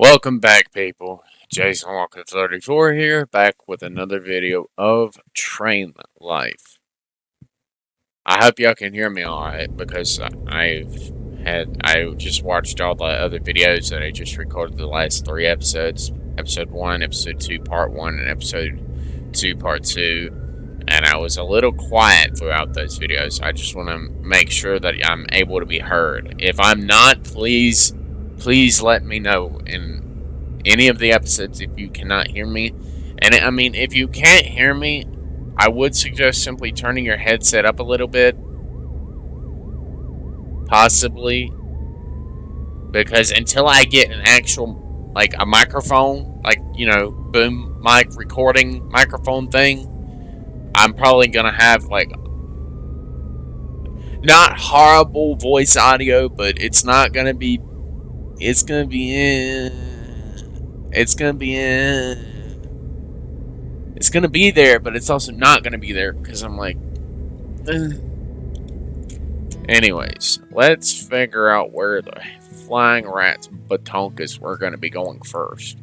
Welcome back, people. Jason Walker 34 here, back with another video of Train Life. I hope y'all can hear me alright because I just watched all the other videos that I just recorded the last three episodes. Episode 1, Episode 2, Part 1, and Episode 2, Part 2. And I was a little quiet throughout those videos. I just want to make sure that I'm able to be heard. If I'm not, please let me know in any of the episodes if you cannot hear me. And I mean, if you can't hear me, I would suggest simply turning your headset up a little bit, possibly, because until I get an actual, like a microphone, like, boom mic recording microphone thing, I'm probably gonna have like not horrible voice audio, but it's not gonna be, it's gonna be, it's gonna be, it's gonna be there, but it's also not gonna be there because I'm like, eh. Anyways, let's figure out where the flying rats batonkas we're gonna be going first.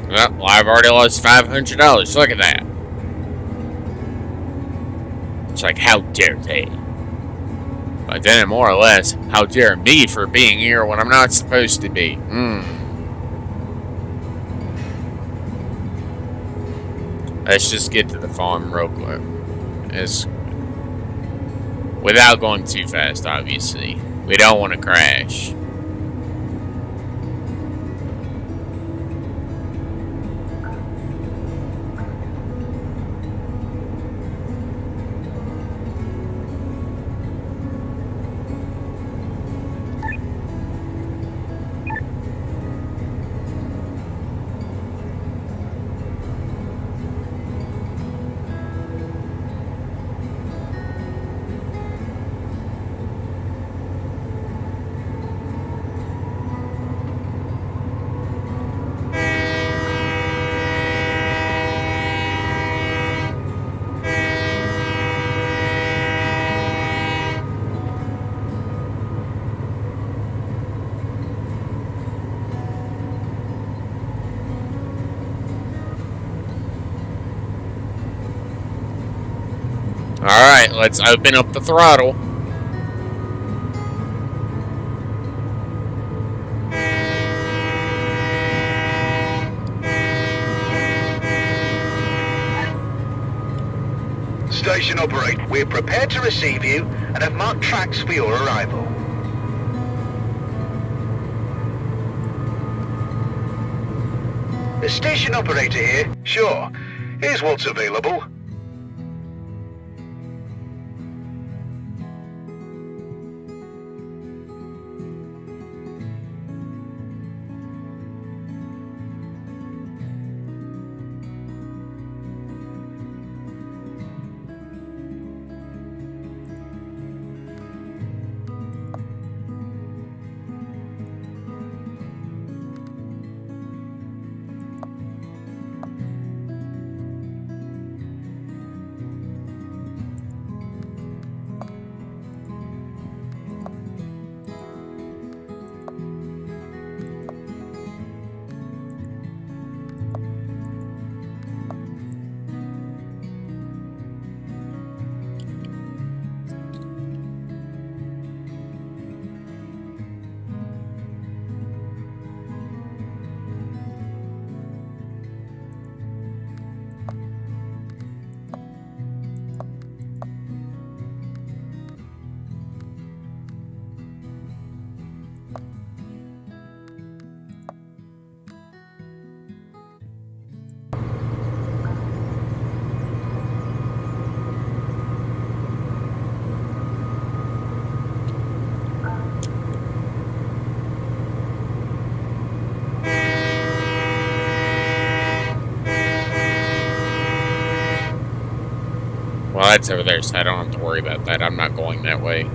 Well, I've already lost $500. Look at that. It's like, how dare they? But then, more or less, how dare me for being here when I'm not supposed to be? Let's just get to the farm real quick. Without going too fast, obviously. We don't want to crash. Alright, let's open up the throttle. Station operator, we're prepared to receive you and have marked tracks for your arrival. The station operator here. Sure. Here's what's available. Oh, that's over there, so I don't have to worry about that. I'm not going that way.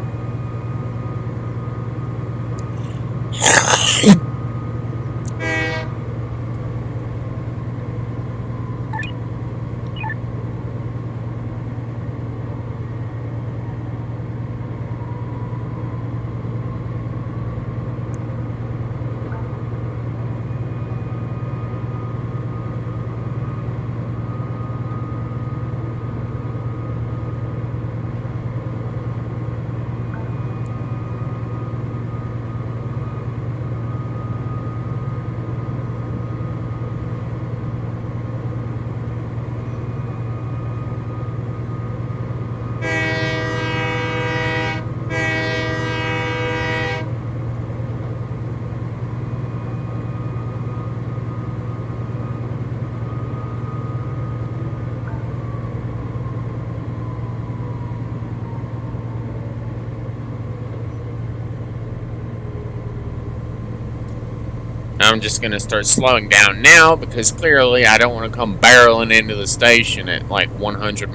I'm just gonna start slowing down now because clearly I don't want to come barreling into the station at like 100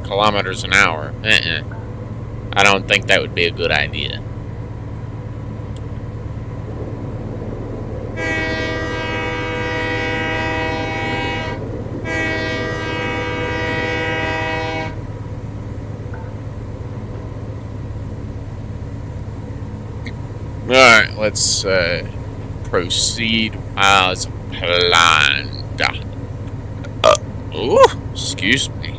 kilometers an hour. I don't think that would be a good idea. Alright, let's proceed as planned. Ooh, excuse me.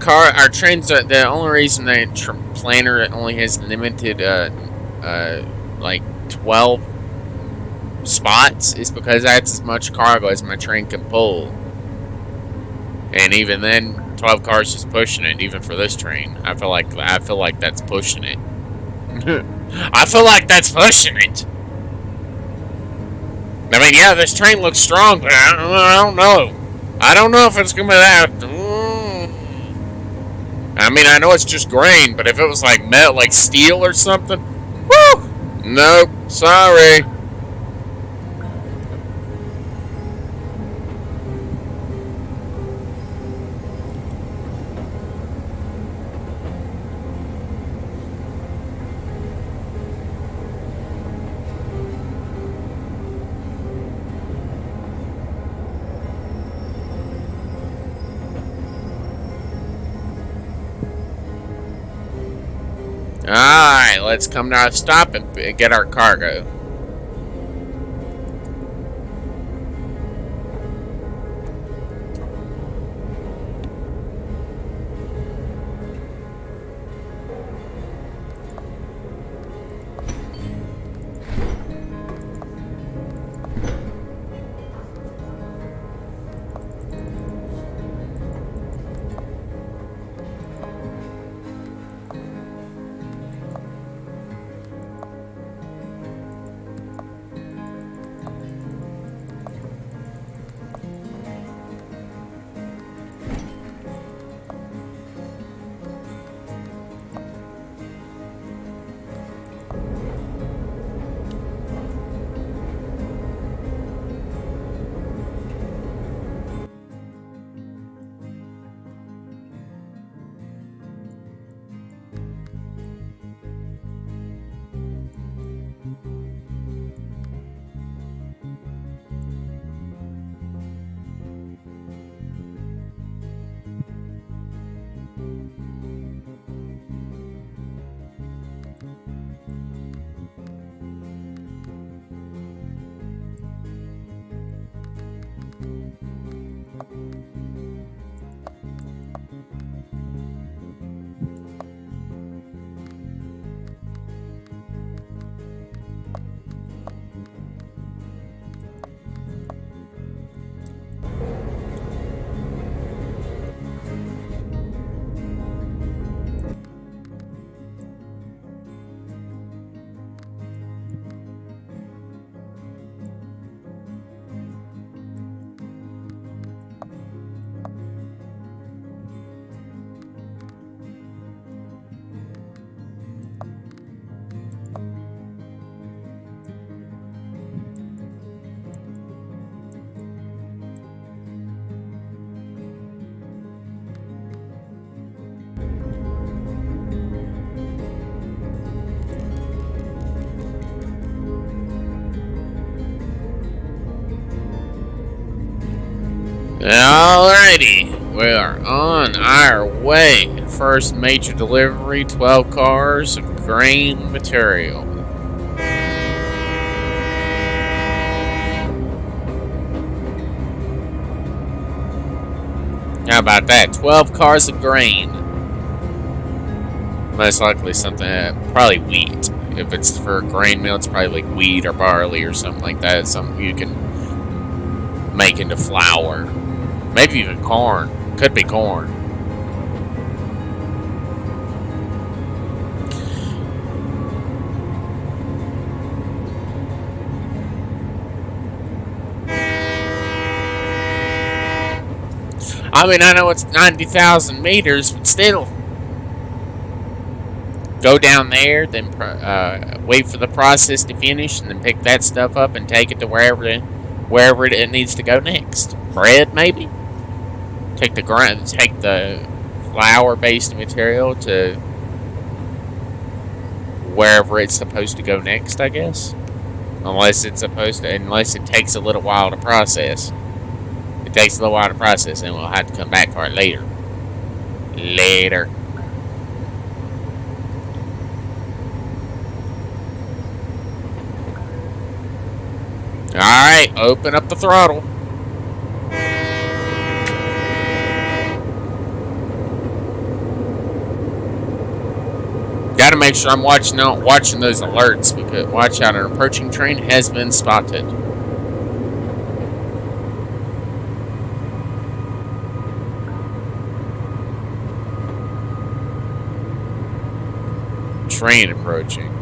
Our trains are the only reason the planner only has limited, like 12 spots is because that's as much cargo as my train can pull. And even then, 12 cars is pushing it, even for this train. I feel like that's pushing it. I feel like that's pushing it. I mean, yeah, this train looks strong, but I don't know. I don't know if it's gonna be that. I mean, I know it's just grain, but if it was like metal, like steel or something, woo! Nope, sorry. Alright, let's come to our stop and get our cargo. Alrighty, we are on our way. First major delivery, 12 cars of grain material. How about that? 12 cars of grain. Most likely something, probably wheat. If it's for grain mill, it's probably like wheat or barley or something like that. It's something you can make into flour. Maybe even corn. Could be corn. I mean, I know it's 90,000 meters, but still. Go down there, then wait for the process to finish, and then pick that stuff up and take it to wherever it needs to go next. Bread, maybe. Take the flour-based material to wherever it's supposed to go next, I guess. Unless it takes a little while to process. It takes a little while to process, and we'll have to come back for it later. Later. Alright, open up the throttle. Gotta make sure I'm watching those alerts, because watch out, an approaching train has been spotted. Train approaching.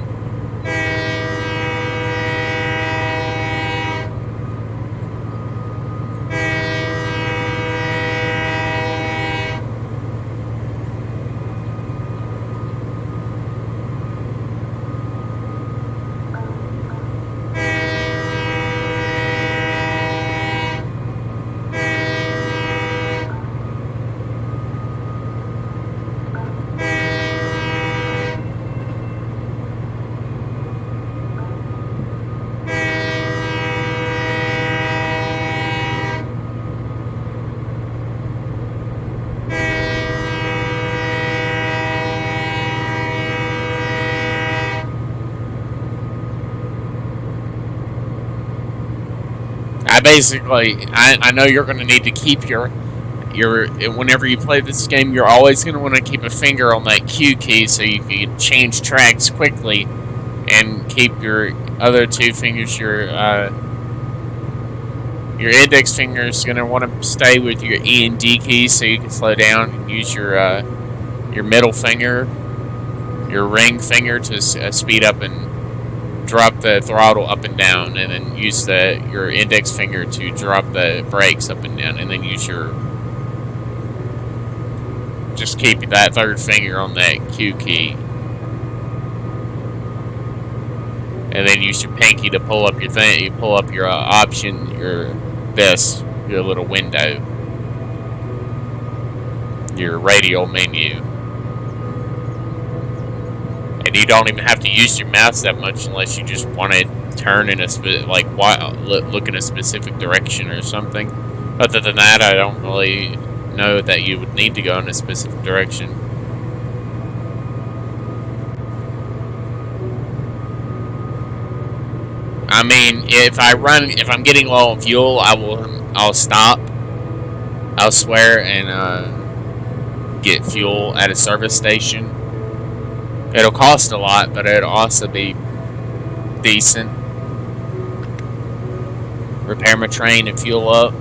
I know you're going to need to keep your whenever you play this game, you're always going to want to keep a finger on that Q key so you can change tracks quickly, and keep your other two fingers, your index finger is going to want to stay with your E and D keys so you can slow down, and use your middle finger, your ring finger to speed up and drop the throttle up and down, and then use your index finger to drop the brakes up and down, and then just keep that third finger on that Q key, and then use your pinky to pull up your thing. You pull up your option, your little window, your radial menu. And you don't even have to use your mouse that much unless you just want to turn in look in a specific direction or something. Other than that, I don't really know that you would need to go in a specific direction. I mean, if I'm getting low on fuel, I'll stop. I'll swear and get fuel at a service station. It'll cost a lot, but it'll also be decent. Repair my train and fuel up.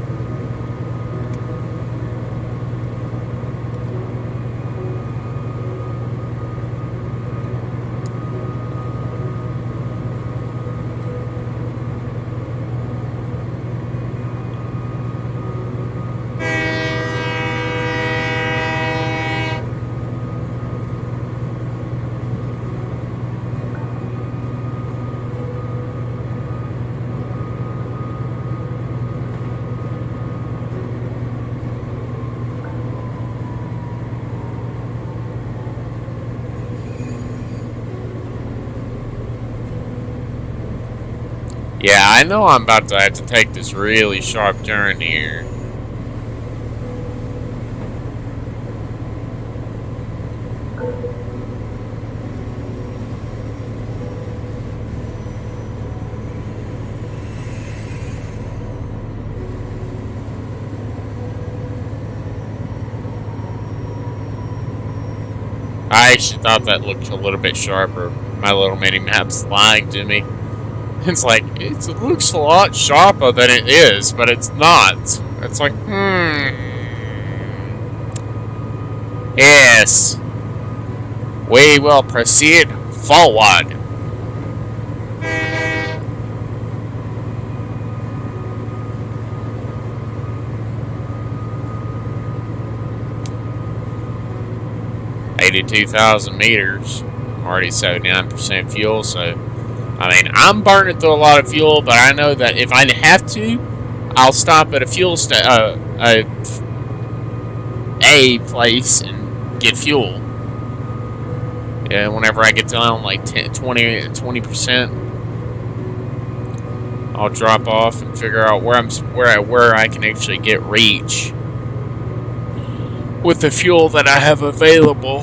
Yeah, I know I'm about to have to take this really sharp turn here. I actually thought that looked a little bit sharper. My little mini map's lying to me. It's like, it looks a lot sharper than it is, but it's not. It's like, Yes. We will proceed forward. $82,000 meters. I'm already 79% fuel, so I mean, I'm burning through a lot of fuel, but I know that if I have to, I'll stop at a a place and get fuel. Yeah, whenever I get down like 20%, I'll drop off and figure out where I can actually get reach with the fuel that I have available.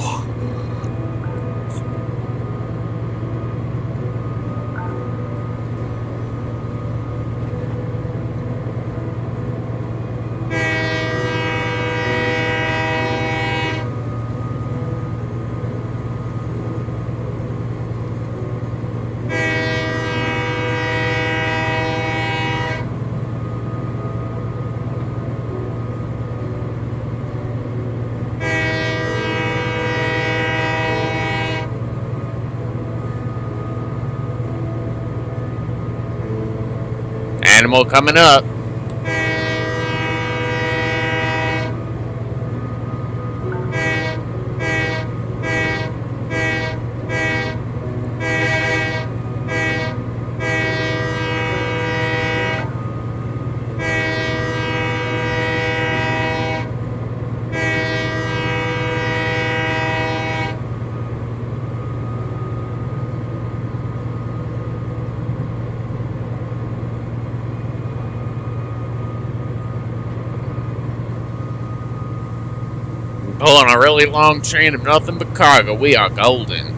Animal coming up. Pulling a really long train of nothing but cargo. We are golden.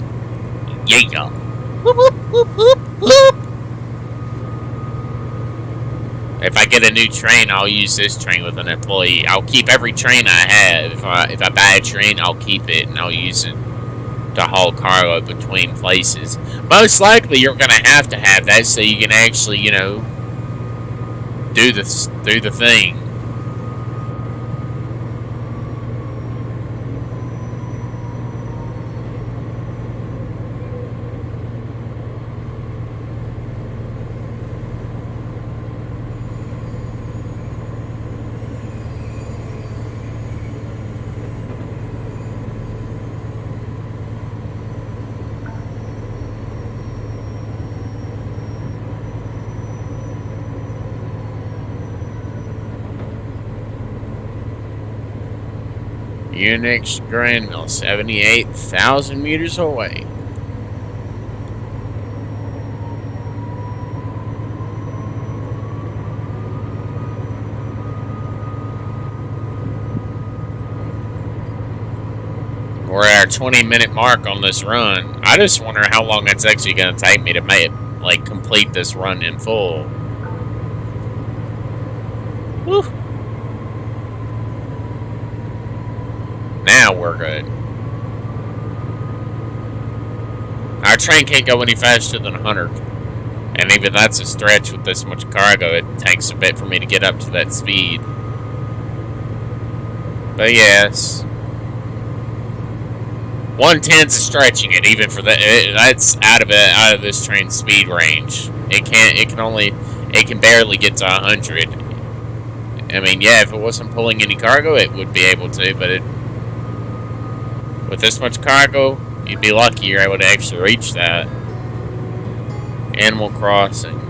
Yeah. Whoop, whoop, whoop, whoop, whoop. If I get a new train, I'll use this train with an employee. I'll keep every train I have. If I buy a train, I'll keep it and I'll use it to haul cargo between places. Most likely, you're gonna have to have that so you can actually, do the thing. Unix Grand Mill, 78,000 meters away. We're at our 20-minute mark on this run. I just wonder how long it's actually going to take me to complete this run in full. Woo. Now we're good. Our train can't go any faster than 100. And even that's a stretch with this much cargo. It takes a bit for me to get up to that speed. But yes. 110's stretching it, even for that. That's out of this train's speed range. It can barely get to 100. I mean, yeah, if it wasn't pulling any cargo, it would be able to, but with this much cargo, you'd be lucky you're able to actually reach that. Animal Crossing.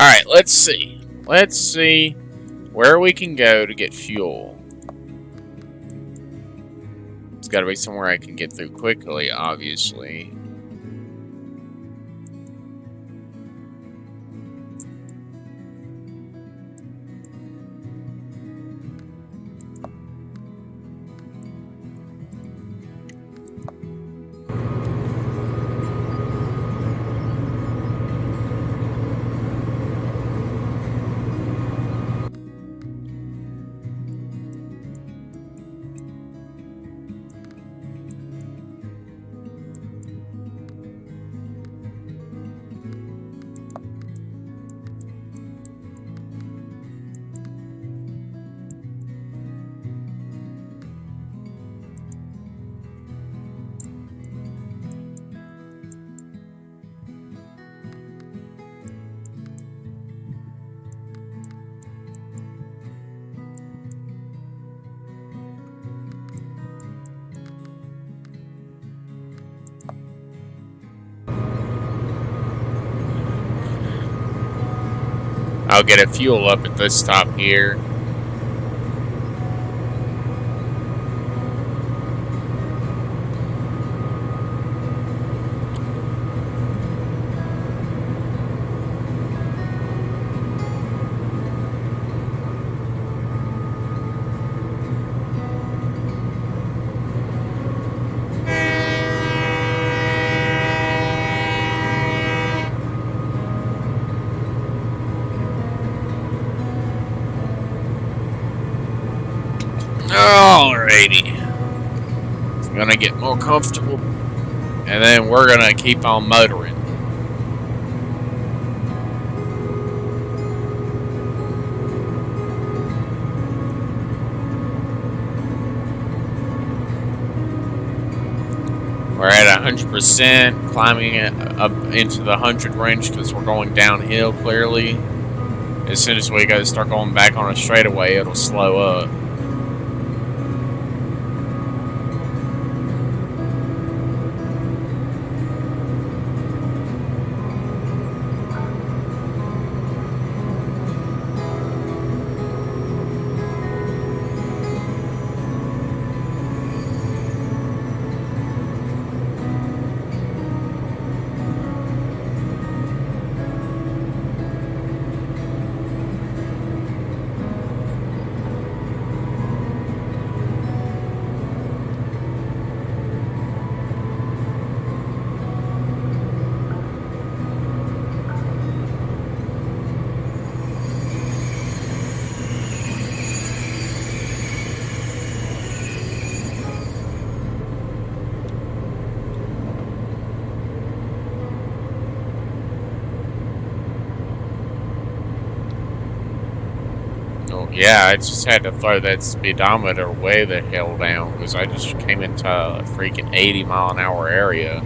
Alright, let's see. Let's see where we can go to get fuel. It's gotta be somewhere I can get through quickly, obviously. I'll get a fuel up at this stop here. Alrighty. I'm gonna get more comfortable, and then we're gonna keep on motoring. We're at 100%, climbing it up into the 100 range because we're going downhill clearly. As soon as we start going back on a straightaway, it'll slow up. Yeah, I just had to throw that speedometer way the hell down because I just came into a freaking 80-mile-an-hour area.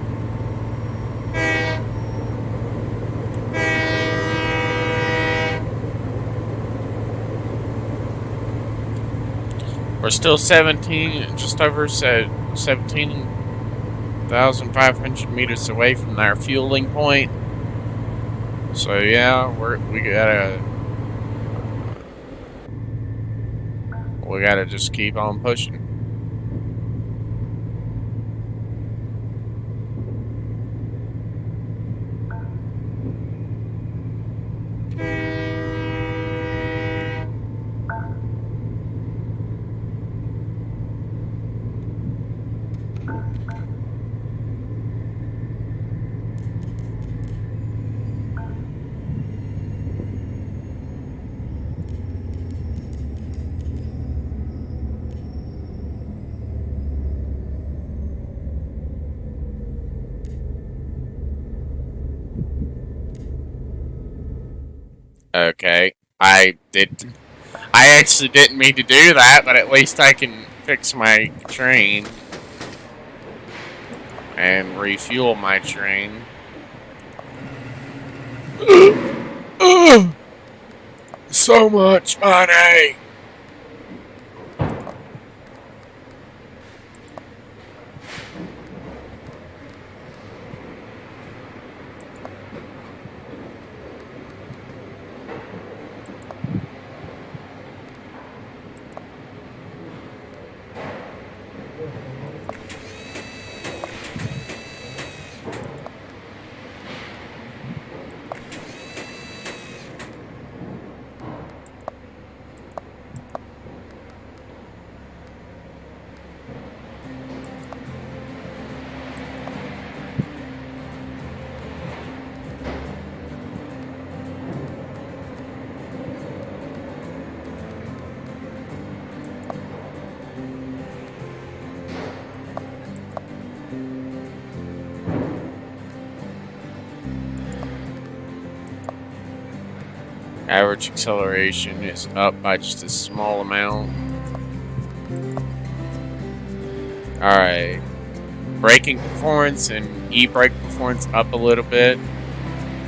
We're still 17, just over 17,500 meters away from our fueling point. So yeah, we gotta just keep on pushing. Okay, I actually didn't mean to do that, but at least I can fix my train and refuel my train. So much money! Average acceleration is up by just a small amount. Alright. Braking performance and e-brake performance up a little bit.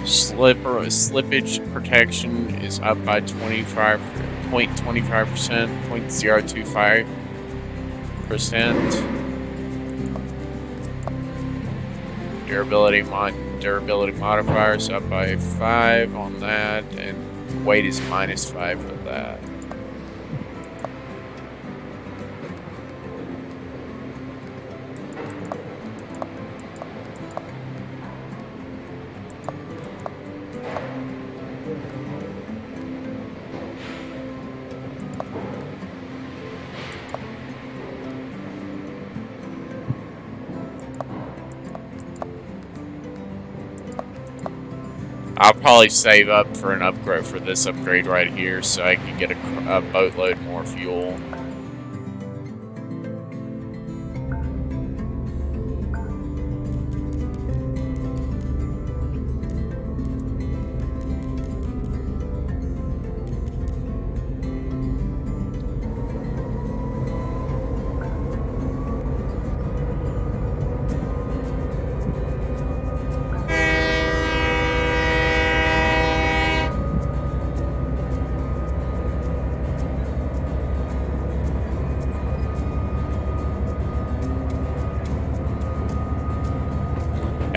Slippage protection is up by 0.25%, 0.025%. Durability modifiers up by 5 on that, and weight is -5 for that. I'll probably save up for an upgrade for this upgrade right here so I can get a boatload more fuel.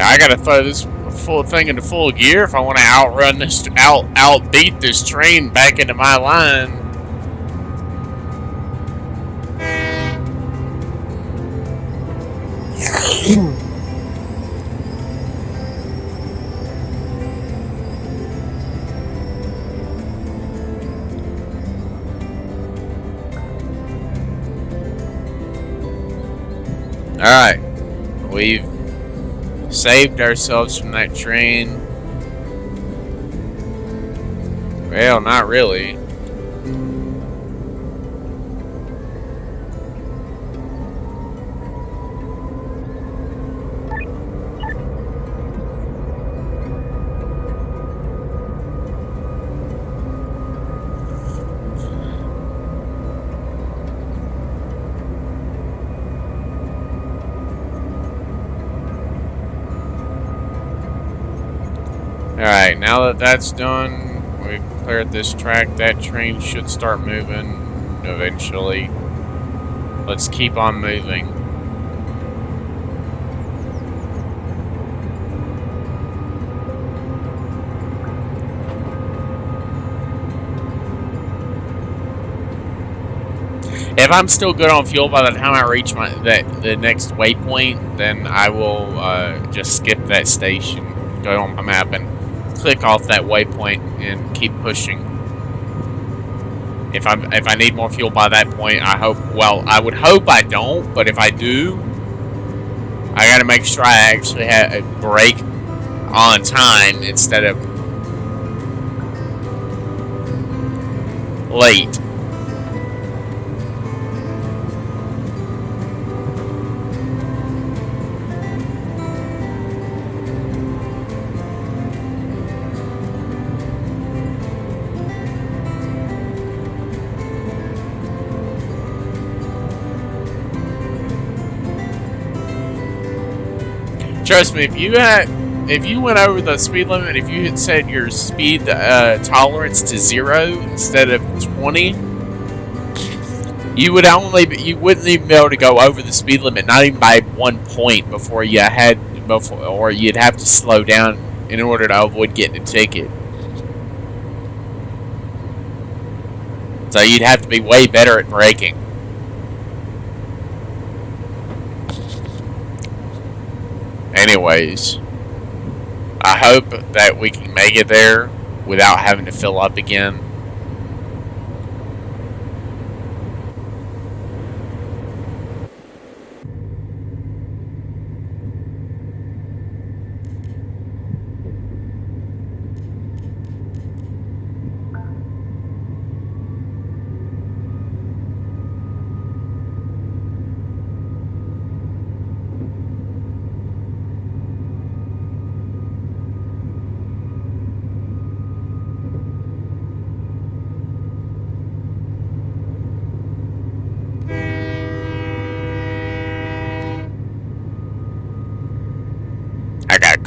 I gotta throw this full thing into full gear if I want to outrun this, outbeat this train back into my line. Alright, we've saved ourselves from that train. Well, not really. Alright, now that that's done, we've cleared this track, that train should start moving eventually. Let's keep on moving. If I'm still good on fuel by the time I reach the next waypoint, then I will just skip that station, go on my map, and click off that waypoint and keep pushing. If I need more fuel by that point, I hope. Well, I would hope I don't, but if I do, I got to make sure I actually have a brake on time instead of late. Trust me, if you went over the speed limit, if you had set your speed tolerance to 0 instead of 20, you wouldn't even be able to go over the speed limit, not even by 1 point or you'd have to slow down in order to avoid getting a ticket. So you'd have to be way better at braking. Anyways, I hope that we can make it there without having to fill up again.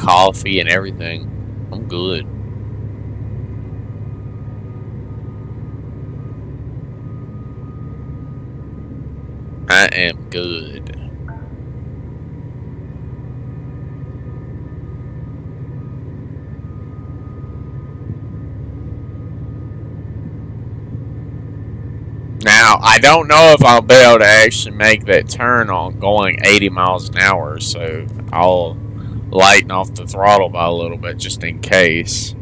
coffee and everything. I'm good. I am good. Now, I don't know if I'll be able to actually make that turn on going 80 miles an hour, so I'll lighten off the throttle by a little bit just in case.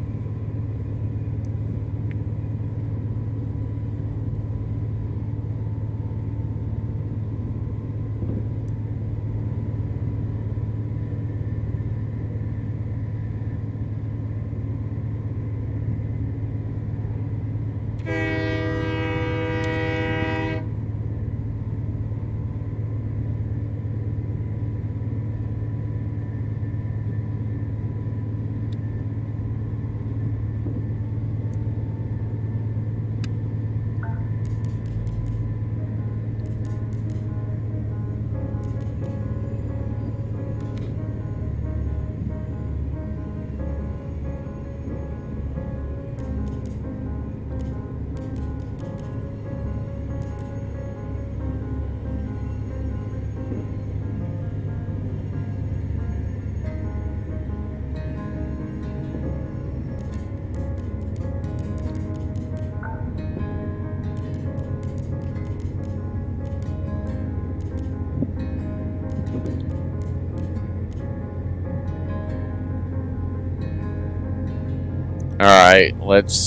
Alright, let's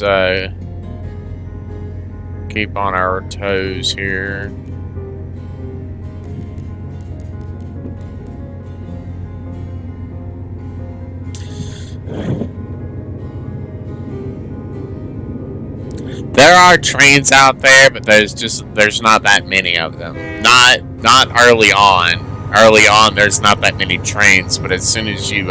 keep on our toes here. There are trains out there, but there's not that many of them. Not early on. Early on, there's not that many trains, but as soon as you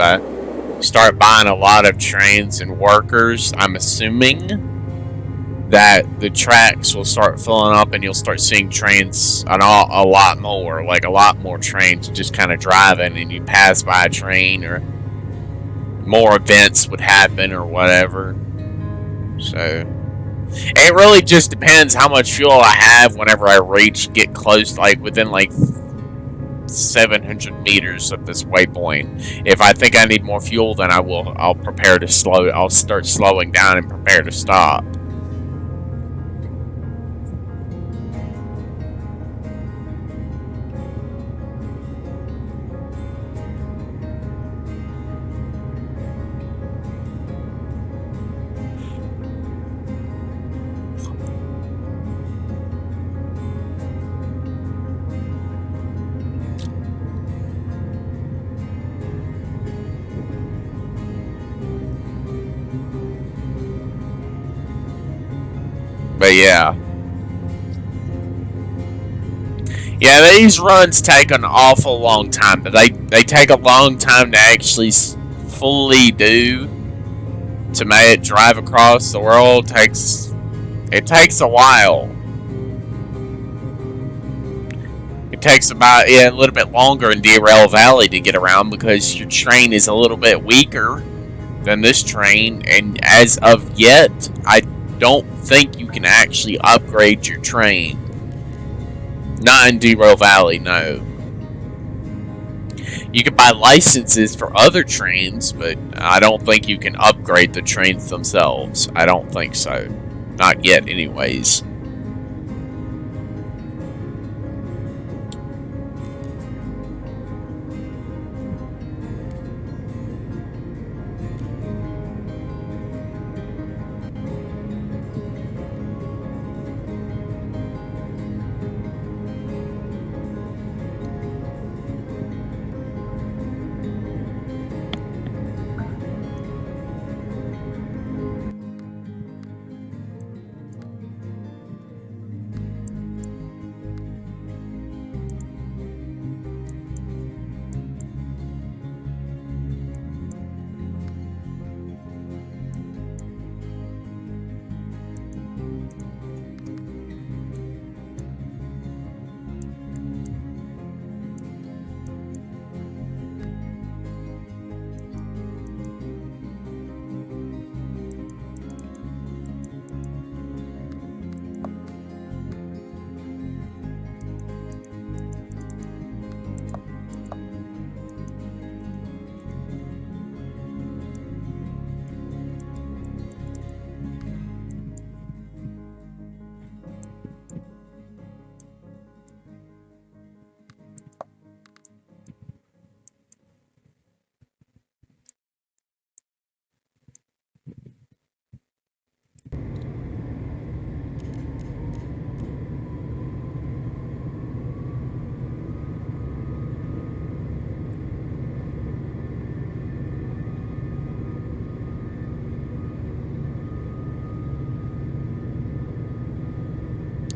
start buying a lot of trains and workers, I'm assuming that the tracks will start filling up and you'll start seeing trains a lot more, like a lot more trains just kind of driving, and you pass by a train or more events would happen or whatever. So it really just depends how much fuel I have whenever I get close, like within like 700 meters of this waypoint. If I think I need more fuel, then I'll prepare to slow. I'll start slowing down and prepare to stop. But yeah. Yeah, these runs take an awful long time. But they take a long time to actually fully do. To make it drive across the world it takes a while. It takes about a little bit longer in Derail Valley to get around because your train is a little bit weaker than this train, and as of yet, I don't think you can actually upgrade your train. Not in Derail Valley, no. You can buy licenses for other trains, but I don't think you can upgrade the trains themselves. I don't think so. Not yet, anyways.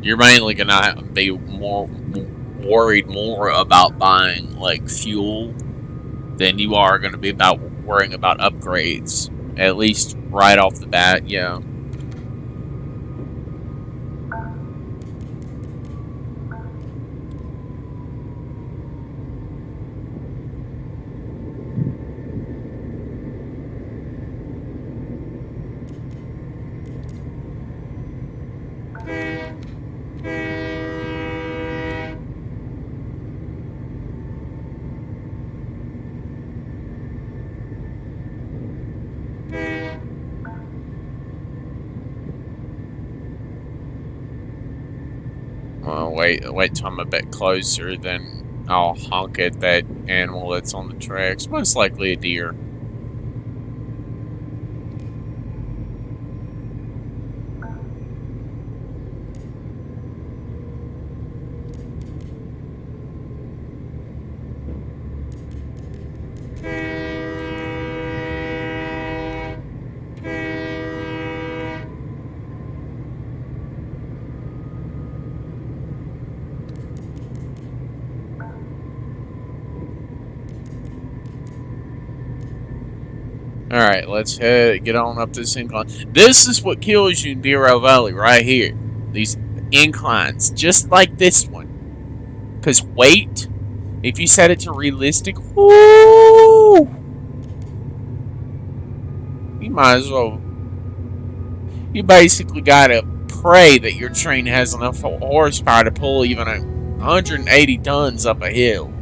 you're mainly gonna be more worried more about buying like fuel than you are gonna be about worrying about upgrades. At least right off the bat, yeah. Well, wait till I'm a bit closer, then I'll honk at that animal that's on the tracks. Most likely a deer. Alright, let's get on up this incline. This is what kills you in Dero Valley, right here. These inclines, just like this one. Because weight, if you set it to realistic, whoo, you might as well. You basically gotta pray that your train has enough horsepower to pull even 180 tons up a hill.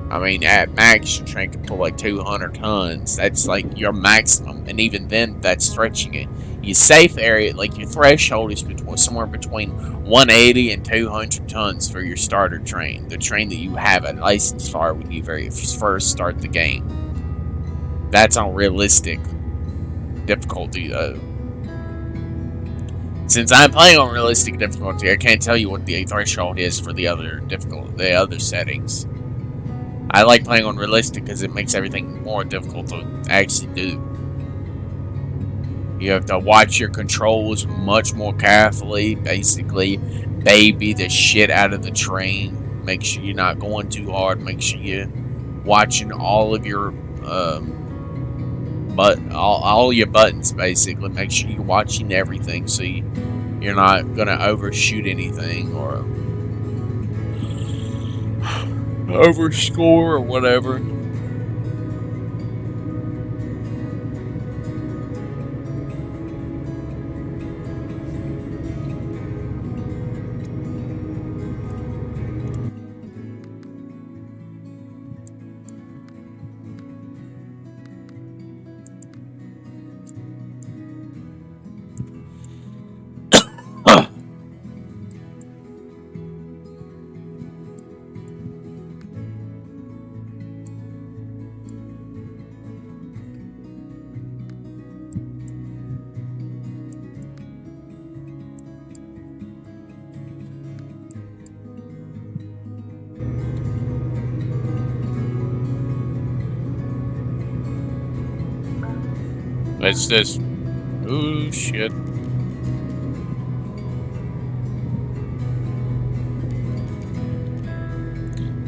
I mean, at max, your train can pull like 200 tons. That's like your maximum, and even then, that's stretching it. Your safe area, like your threshold, is somewhere between 180 and 200 tons for your starter train. The train that you have a license for when you very first start the game. That's on realistic difficulty, though. Since I'm playing on realistic difficulty, I can't tell you what the threshold is for the other settings. I like playing on realistic because it makes everything more difficult to actually do. You have to watch your controls much more carefully. Basically, baby the shit out of the train. Make sure you're not going too hard. Make sure you're watching all of your all your buttons. Basically, make sure you're watching everything so you're not gonna overshoot anything or overscore or whatever. It's this. Ooh, shit.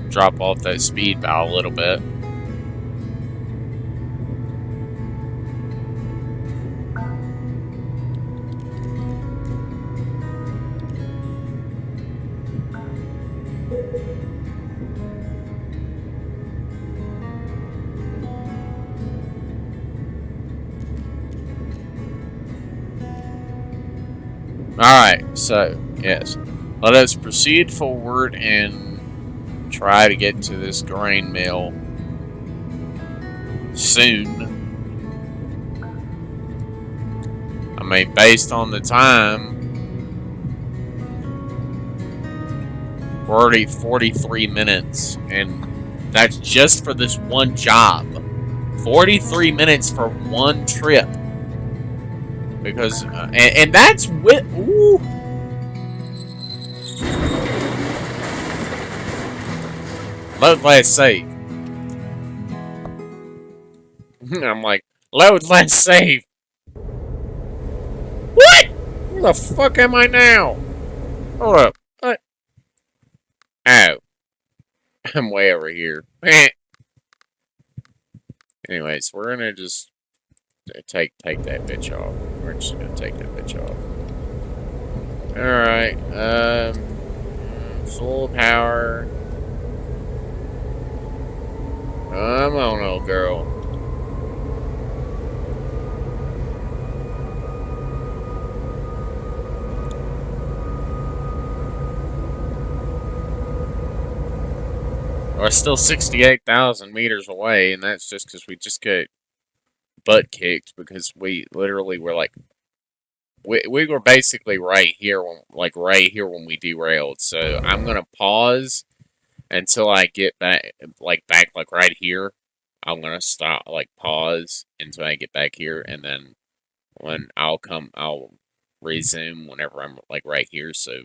Drop off that speed bow a little bit. Alright, so, yes. Let us proceed forward and try to get to this grain mill soon. I mean, based on the time, we're already 43 minutes, and that's just for this one job. 43 minutes for one trip. Because, and that's with, ooh. Load last save. I'm like, load last save. the fuck am I now? Hold up. What? Oh. I'm way over here. Anyways, we're gonna just take that bitch off. We're just gonna take that bitch off. Alright, full power. Come on, old girl. We're still 68,000 meters away, and that's just because we just got butt kicked because we literally were like, we were basically right here when we derailed. So I'm gonna pause until I get back, like right here. I'm gonna stop, like pause until I get back here, and then when I'll resume whenever I'm like right here. So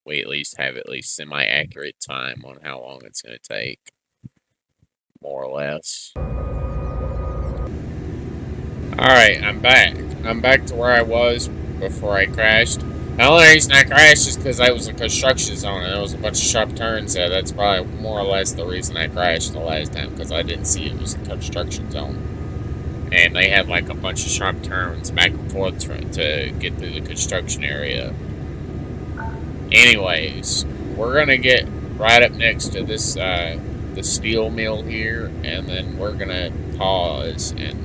we at least have semi-accurate time on how long it's gonna take, more or less. Alright, I'm back. I'm back to where I was before I crashed. The only reason I crashed is because I was in a construction zone and there was a bunch of sharp turns there. That's probably more or less the reason I crashed the last time, because I didn't see it was a construction zone. And they had like a bunch of sharp turns back and forth to get through the construction area. Anyways, we're gonna get right up next to this, the steel mill here, and then we're gonna pause and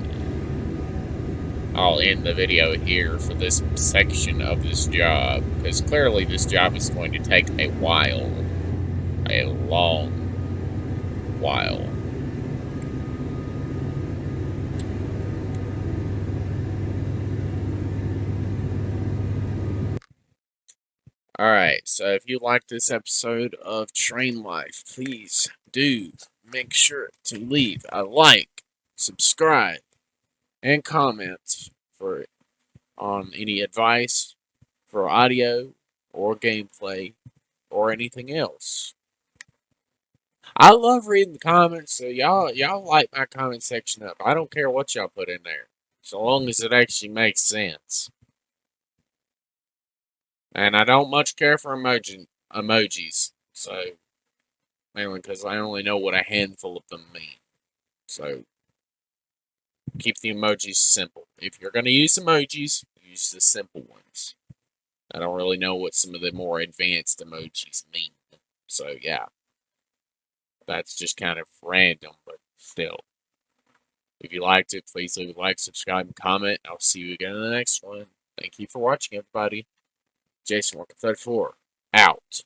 I'll end the video here for this section of this job, because clearly this job is going to take a while. A long while. Alright, so if you like this episode of Train Life, please do make sure to leave a like, subscribe, and comment on any advice for audio or gameplay or anything else. I love reading the comments, so y'all light my comment section up. I don't care what y'all put in there, so long as it actually makes sense. And I don't much care for emojis, so mainly because I only know what a handful of them mean. So keep the emojis simple. If you're gonna use emojis, use the simple ones. I don't really know what some of the more advanced emojis mean. So yeah, that's just kind of random, but still. If you liked it, please leave a like, subscribe, and comment. I'll see you again in the next one. Thank you for watching, everybody. Jason Walker 34, out.